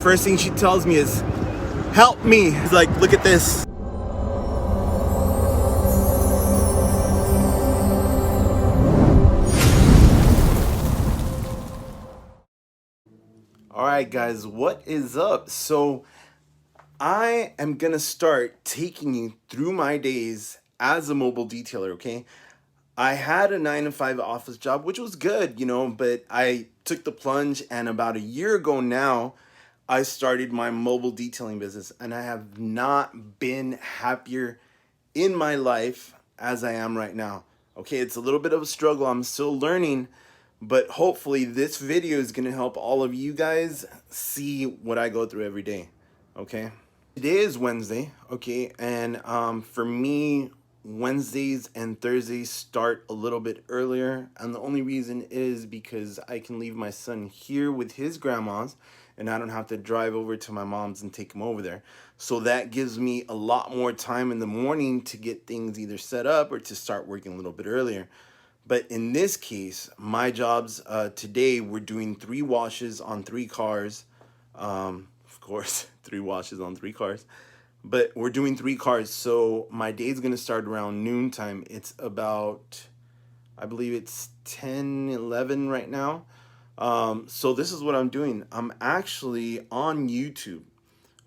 First thing she tells me is, help me. It's like, look at this. All right, guys, what is up? So I am gonna start taking you through my days as a mobile detailer, okay? I had a 9-to-5 office job, which was good, you know, but I took the plunge, and about a year ago now, I started my mobile detailing business, and I have not been happier in my life as I am right now. Okay, it's a little bit of a struggle. I'm still learning, but hopefully this video is going to help all of you guys see what I go through every day. Okay, today is Wednesday. Okay, and for me, Wednesdays and Thursdays start a little bit earlier, and the only reason is because I can leave my son here with his grandma's, and I don't have to drive over to my mom's and take him over there. So that gives me a lot more time in the morning to get things either set up or to start working a little bit earlier. But in this case, my jobs today, we're doing 3 washes on 3 cars. Of course, 3 washes on 3 cars. But we're doing 3 cars, so my day's gonna start around noontime. It's about, I believe it's 10:11 right now. So this is what I'm doing. I'm actually on YouTube,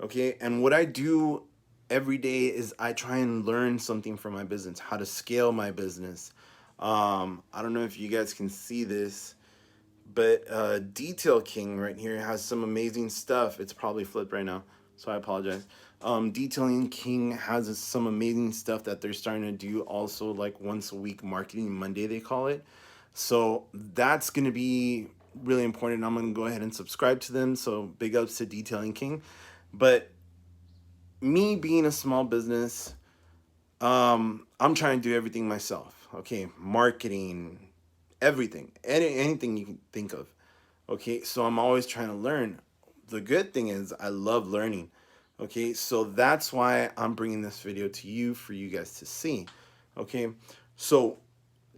okay? And what I do every day is I try and learn something from my business, how to scale my business. I don't know if you guys can see this, but Detail King right here has some amazing stuff. It's probably flipped right now, so I apologize. Detailing King has some amazing stuff that they're starting to do also, like once a week marketing Monday they call it. So that's going to be really important. I'm going to go ahead and subscribe to them. So big ups to Detailing King. But me being a small business, I'm trying to do everything myself. Okay, marketing, everything, anything you can think of. Okay, so I'm always trying to learn. The good thing is I love learning. Okay, so that's why I'm bringing this video to you for you guys to see. Okay, so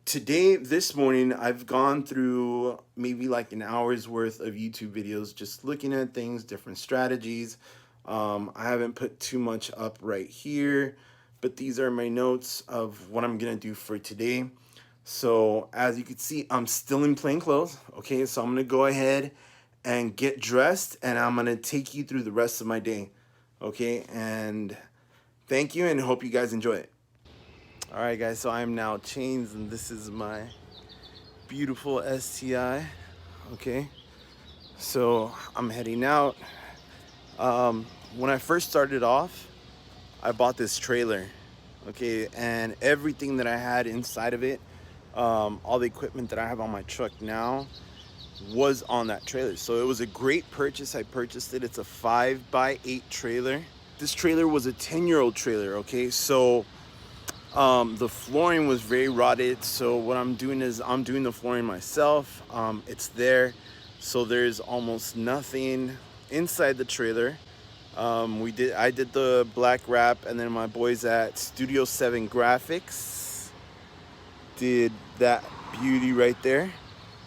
today, this morning, I've gone through maybe like an hour's worth of YouTube videos, just looking at things, different strategies. I haven't put too much up right here, but these are my notes of what I'm gonna do for today. So as you can see, I'm still in plain clothes. Okay, so I'm gonna go ahead and get dressed, and I'm gonna take you through the rest of my day. Okay, and thank you, and hope you guys enjoy it. All right, guys, so I'm now changed, and this is my beautiful STI. Okay, so I'm heading out. When I first started off, I bought this trailer. Okay, and everything that I had inside of it, all the equipment that I have on my truck now, was on that trailer. So it was a great purchase. I purchased it. It's a 5x8 trailer. This trailer was a 10-year-old trailer. Okay, so the flooring was very rotted, so what I'm doing is I'm doing the flooring myself. It's there, so there's almost nothing inside the trailer. I did the black wrap, and then my boys at Studio 7 Graphics did that beauty right there.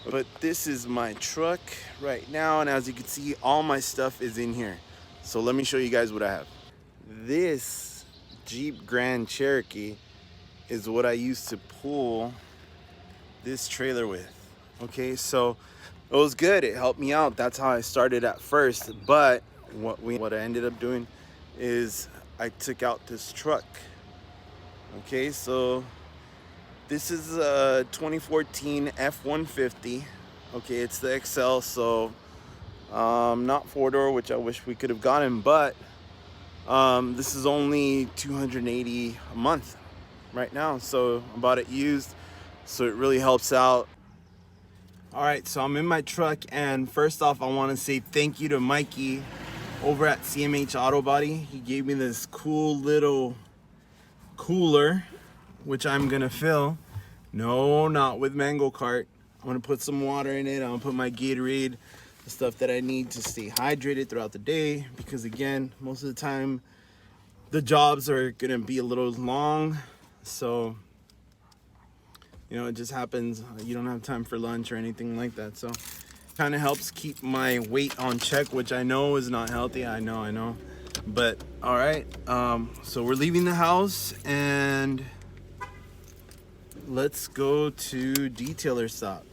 But this is my truck right now, and as you can see, all my stuff is in here. So let me show you guys what I have. This Jeep Grand Cherokee is what I used to pull this trailer with. Okay, so it was good. It helped me out. That's how I started at first. But what I ended up doing is I took out this truck. Okay, so this is a 2014 F-150. Okay, it's the XL, so not 4-door, which I wish we could have gotten, but this is only $280 a month right now, so I bought it used, so it really helps out. All right, so I'm in my truck, and first off, I want to say thank you to Mikey over at CMH Auto Body. He gave me this cool little cooler, which I'm gonna fill. No, not with Mango Cart. I'm gonna put some water in it. I'm gonna put my Gatorade, the stuff that I need to stay hydrated throughout the day, because again, most of the time the jobs are gonna be a little long, so you know, it just happens you don't have time for lunch or anything like that. So Kind of helps keep my weight on check, which I know is not healthy. I know. But all right, so we're leaving the house and let's go to detailer stop.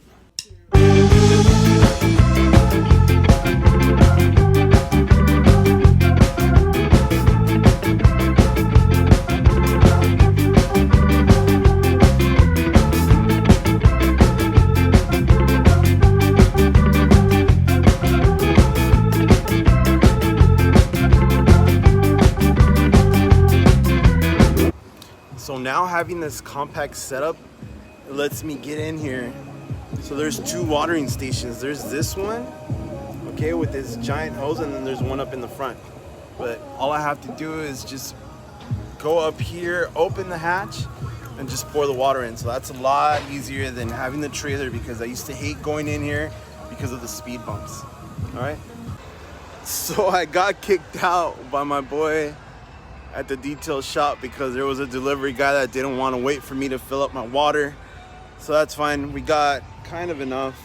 So now having this compact setup, it lets me get in here. So there's 2 watering stations. There's this one, okay, with this giant hose, and then there's one up in the front. But all I have to do is just go up here, open the hatch, and just pour the water in. So that's a lot easier than having the trailer, because I used to hate going in here because of the speed bumps. All right. So I got kicked out by my boy at the detail shop because there was a delivery guy that didn't want to wait for me to fill up my water. So that's fine. We got kind of enough.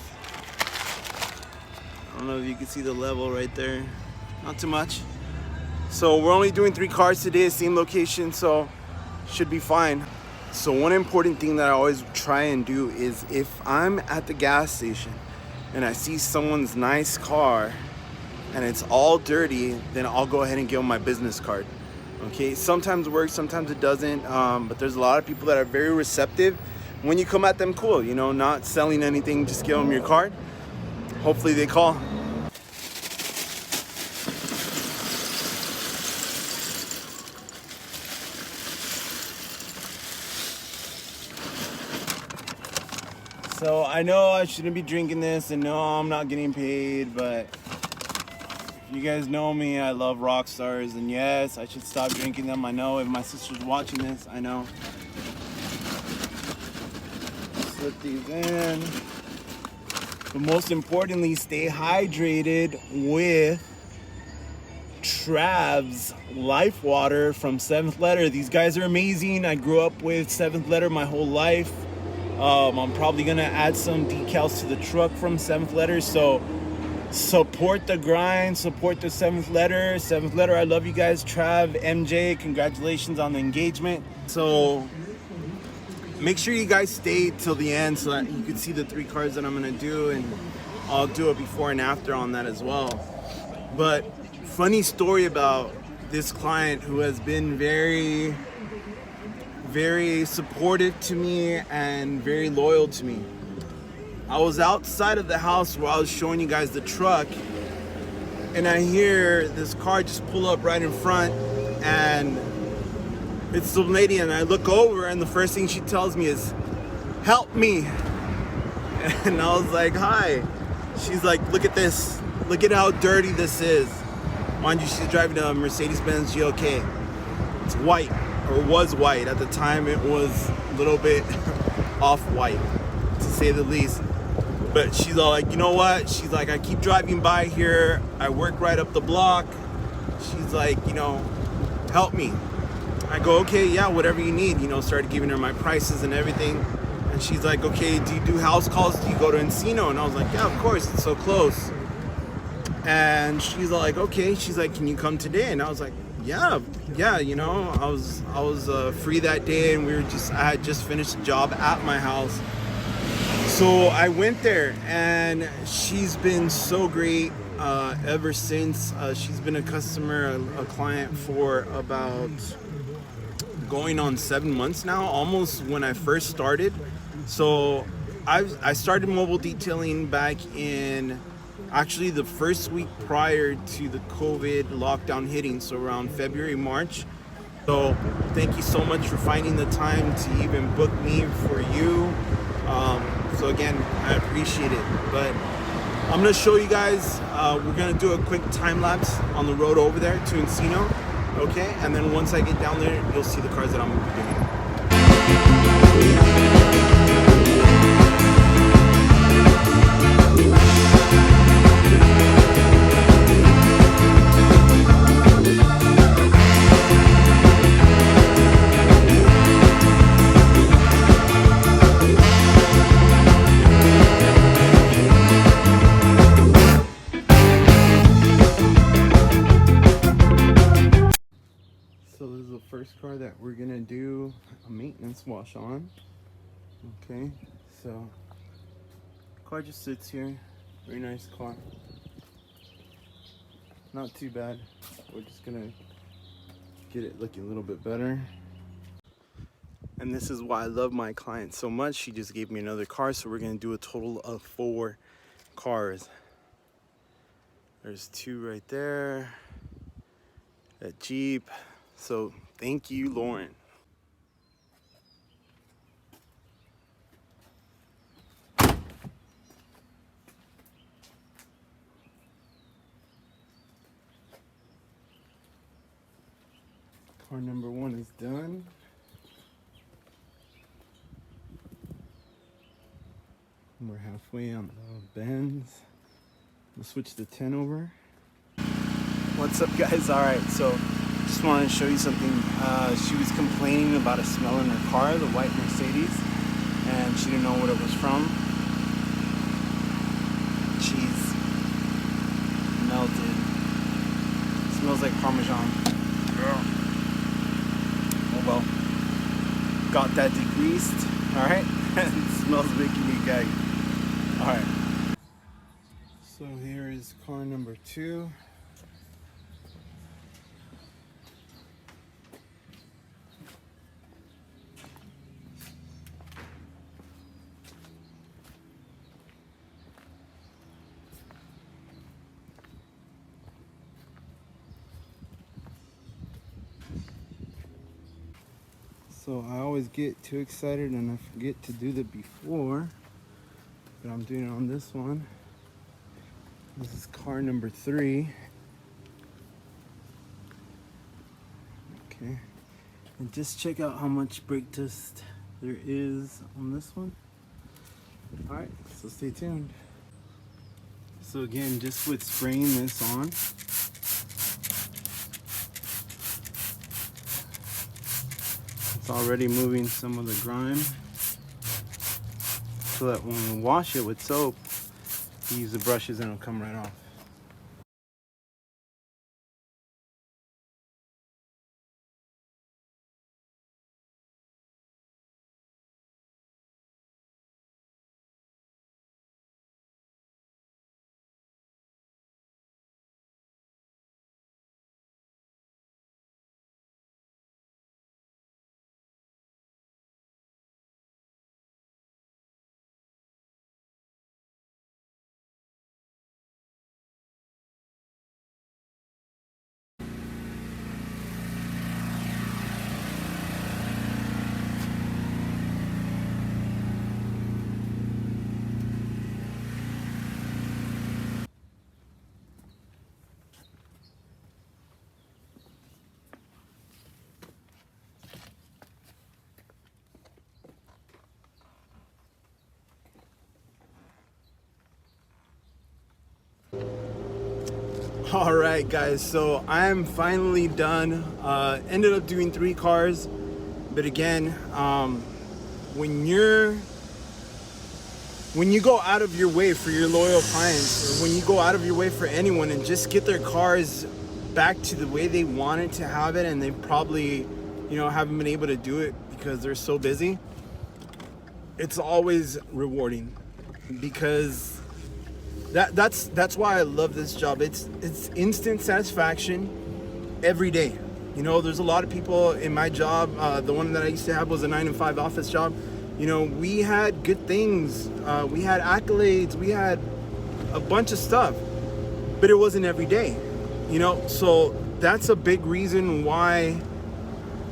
I don't know if you can see the level right there. Not too much. So we're only doing 3 cars today, same location, so should be fine. So one important thing that I always try and do is, if I'm at the gas station and I see someone's nice car and it's all dirty, then I'll go ahead and give them my business card. Okay, sometimes it works, sometimes it doesn't, but there's a lot of people that are very receptive. When you come at them cool, you know, not selling anything, just give them your card. Hopefully they call. So I know I shouldn't be drinking this, and no, I'm not getting paid, but you guys know me, I love rock stars, and yes, I should stop drinking them. I know if my sister's watching this, I know. Slip these in. But most importantly, stay hydrated with Trav's Life Water from 7th Letter. These guys are amazing. I grew up with 7th Letter my whole life. I'm probably gonna add some decals to the truck from 7th Letter, so support the grind, support the 7th Letter. 7th Letter, I love you guys. Trav, MJ, congratulations on the engagement. So make sure you guys stay till the end so that you can see the 3 cars that I'm gonna do, and I'll do a before and after on that as well. But funny story about this client who has been very supportive to me and very loyal to me. I was outside of the house where I was showing you guys the truck, and I hear this car just pull up right in front, and it's the lady, and I look over, and the first thing she tells me is, "Help me." And I was like, "Hi." She's like, "Look at this. Look at how dirty this is." Mind you, she's driving a Mercedes-Benz GLK. It's white, or was white. At the time, it was a little bit off-white, to say the least. But she's all like, "You know what?" She's like, "I keep driving by here. I work right up the block." She's like, "You know, help me." I go, "Okay, yeah, whatever you need." You know, started giving her my prices and everything. And she's like, "Okay, do you do house calls? Do you go to Encino?" And I was like, "Yeah, of course, it's so close." And she's like, "Okay." She's like, "Can you come today?" And I was like, yeah, you know, I was free that day, and I had just finished a job at my house. So I went there, and she's been so great ever since. She's been a customer, a client for about going on 7 months now, almost when I first started. So I started mobile detailing back in actually the first week prior to the COVID lockdown hitting, so around February, March. So thank you so much for finding the time to even book me for you. So again, I appreciate it. But I'm gonna show you guys, we're gonna do a quick time lapse on the road over there to Encino, okay? And then once I get down there, you'll see the cars that I'm gonna be doing. first car that we're gonna do a maintenance wash on. Okay, so car just sits here. Very nice car. Not too bad. We're just gonna get it looking a little bit better. And this is why I love my client so much. She just gave me another car, so we're gonna do a total of 4 cars. There's 2 right there. That Jeep. So thank you, Lauren. Car number 1 is done. We're halfway on the Benz. We'll switch the 10 over. What's up, guys? All right, so just wanted to show you something. She was complaining about a smell in her car, the white Mercedes, and she didn't know what it was from. Cheese melted. It smells like Parmesan. Oh well. Got that degreased. All right. It smells making me gag. All right. So here is car number 2. So I always get too excited and I forget to do the before, but I'm doing it on this one. This is car number 3. Okay, and just check out how much brake dust there is on this one. All right, so stay tuned. So again, just with spraying this on, it's already moving some of the grime, so that when we wash it with soap, you use the brushes and it'll come right off. All right, guys, so I'm finally done. Ended up doing 3 cars, but again, when you go out of your way for your loyal clients, or when you go out of your way for anyone and just get their cars back to the way they wanted to have it, and they probably, haven't been able to do it because they're so busy, it's always rewarding, because that's why I love this job. It's instant satisfaction every day. There's a lot of people in my job. The one that I used to have was a 9-to-5 office job. We had good things. We had accolades. We had a bunch of stuff, but it wasn't every day. So that's a big reason why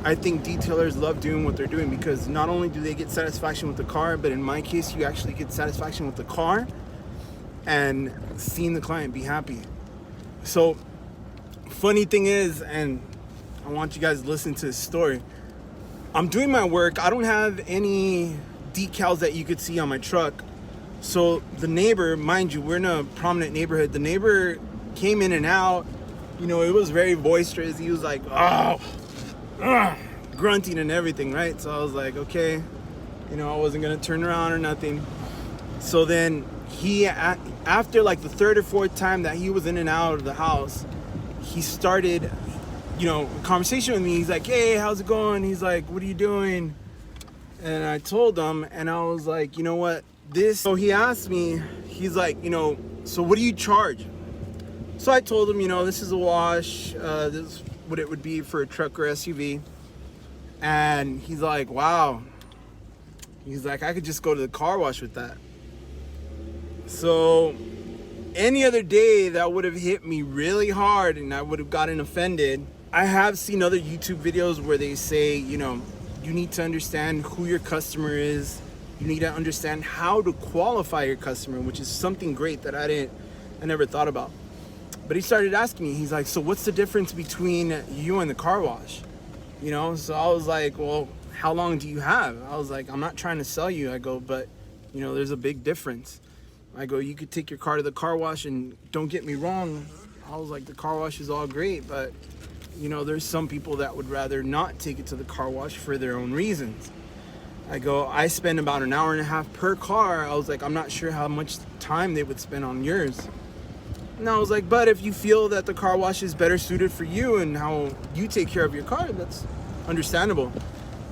I think detailers love doing what they're doing, because not only do they get satisfaction with the car, but in my case, you actually get satisfaction with the car and seeing the client be happy. So funny thing is, and I want you guys to listen to this story, I'm doing my work. I don't have any decals that you could see on my truck. So the neighbor, mind you, we're in a prominent neighborhood. The neighbor came in and out. It was very boisterous. He was like, grunting and everything, right? So I was like, okay, I wasn't gonna turn around or nothing. So then he, after like the 3rd or 4th time that he was in and out of the house, he started conversation with me. He's like, hey, how's it going? He's like, what are you doing? And I told him, and I was like, you know what, so he asked me, he's like, so what do you charge? So I told him, this is a wash, this is what it would be for a truck or SUV. And he's like, wow. He's like, I could just go to the car wash with that. So any other day that would have hit me really hard and I would have gotten offended. I have seen other YouTube videos where they say, you need to understand who your customer is. You need to understand how to qualify your customer, which is something great that I never thought about. But he started asking me, he's like, so what's the difference between you and the car wash? So I was like, well, how long do you have? I was like, I'm not trying to sell you. I go, but there's a big difference. I go, you could take your car to the car wash, and don't get me wrong, I was like, the car wash is all great, but there's some people that would rather not take it to the car wash for their own reasons. I go, I spend about an hour and a half per car. I was like, I'm not sure how much time they would spend on yours. And I was like, but if you feel that the car wash is better suited for you and how you take care of your car, that's understandable.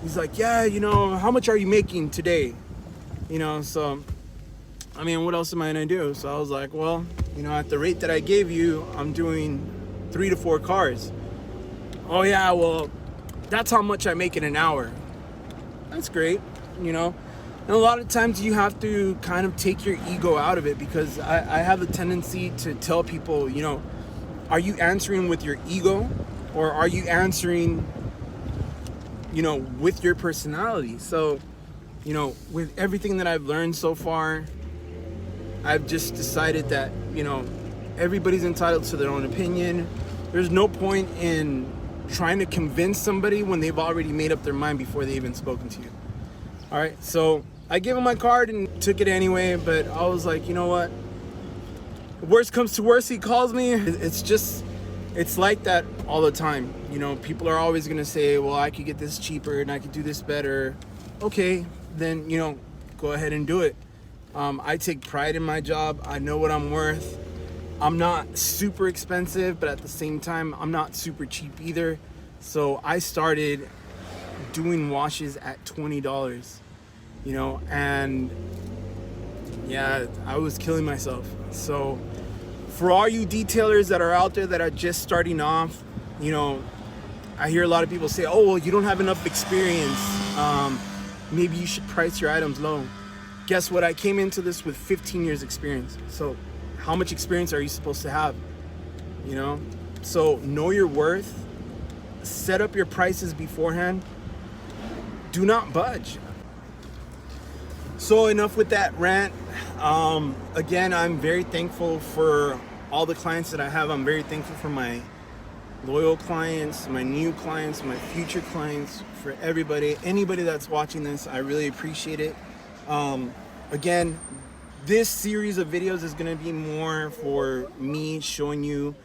He's like, yeah, how much are you making today? So, I mean, what else am I gonna do? So I was like, well, at the rate that I gave you, I'm doing 3 to 4 cars. Oh yeah, well, that's how much I make in an hour. That's great, And a lot of times you have to kind of take your ego out of it, because I have a tendency to tell people, are you answering with your ego, or are you answering with your personality? So, with everything that I've learned so far, I've just decided that, everybody's entitled to their own opinion. There's no point in trying to convince somebody when they've already made up their mind before they even spoken to you. All right, so I gave him my card and took it anyway, but I was like, you know what? Worst comes to worst, he calls me. It's like that all the time. People are always gonna say, well, I could get this cheaper and I could do this better. Okay, then, go ahead and do it. I take pride in my job. I know what I'm worth. I'm not super expensive, but at the same time, I'm not super cheap either. So I started doing washes at $20, and yeah, I was killing myself. So for all you detailers that are out there that are just starting off, I hear a lot of people say, oh, well, you don't have enough experience. Maybe you should price your items low. Guess what? I came into this with 15 years experience. So how much experience are you supposed to have? So know your worth, set up your prices beforehand, do not budge. So enough with that rant. Again, I'm very thankful for all the clients that I have. I'm very thankful for my loyal clients, my new clients, my future clients, for anybody that's watching this. I really appreciate it. Again, this series of videos is going to be more for me showing you,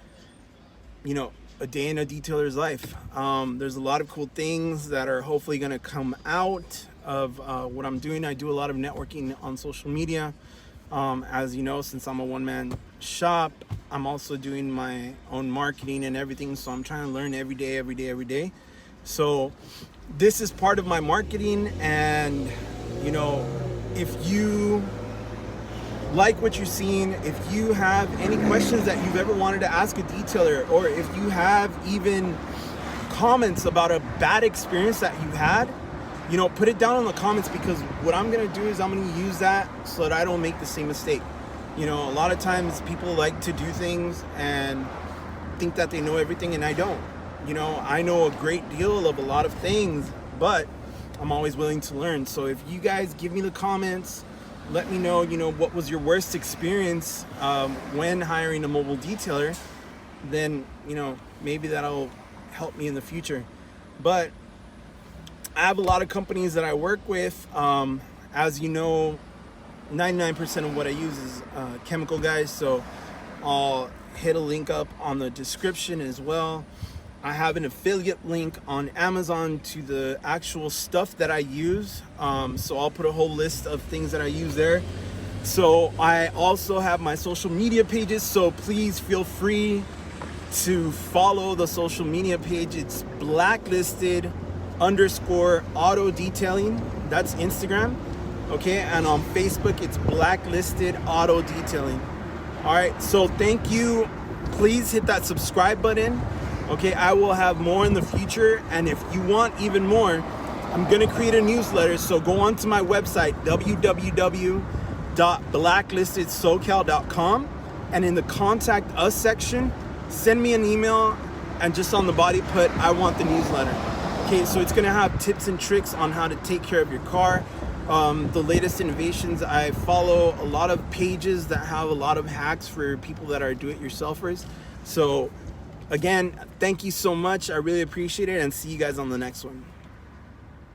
a day in a detailer's life. There's a lot of cool things that are hopefully going to come out of what I'm doing. I do a lot of networking on social media. As you know, since I'm a one-man shop, I'm also doing my own marketing and everything. So I'm trying to learn every day. So this is part of my marketing. And, if you like what you're seeing, if you have any questions that you've ever wanted to ask a detailer, or if you have even comments about a bad experience that you had, put it down in the comments, because what I'm going to do is I'm going to use that so that I don't make the same mistake. A lot of times people like to do things and think that they know everything, and I don't. I know a great deal of a lot of things, but I'm always willing to learn. So if you guys give me the comments, let me know, what was your worst experience when hiring a mobile detailer, then, maybe that'll help me in the future. But I have a lot of companies that I work with. As you know, 99% of what I use is chemical, guys. So I'll hit a link up on the description as well. I have an affiliate link on Amazon to the actual stuff that I use. So I'll put a whole list of things that I use there. So I also have my social media pages. So please feel free to follow the social media page. It's Blacklisted _auto detailing. That's Instagram. Okay, and on Facebook it's Blacklisted Auto Detailing. All right, so thank you. Please hit that subscribe button. Okay, I will have more in the future, and if you want even more, I'm gonna create a newsletter. So go on to my website, www.blacklistedsocal.com, and in the contact us section, send me an email, and just on the body put, I want the newsletter. Okay, so it's gonna have tips and tricks on how to take care of your car, the latest innovations. I follow a lot of pages that have a lot of hacks for people that are do-it-yourselfers. So again, thank you so much. I really appreciate it, and see you guys on the next one.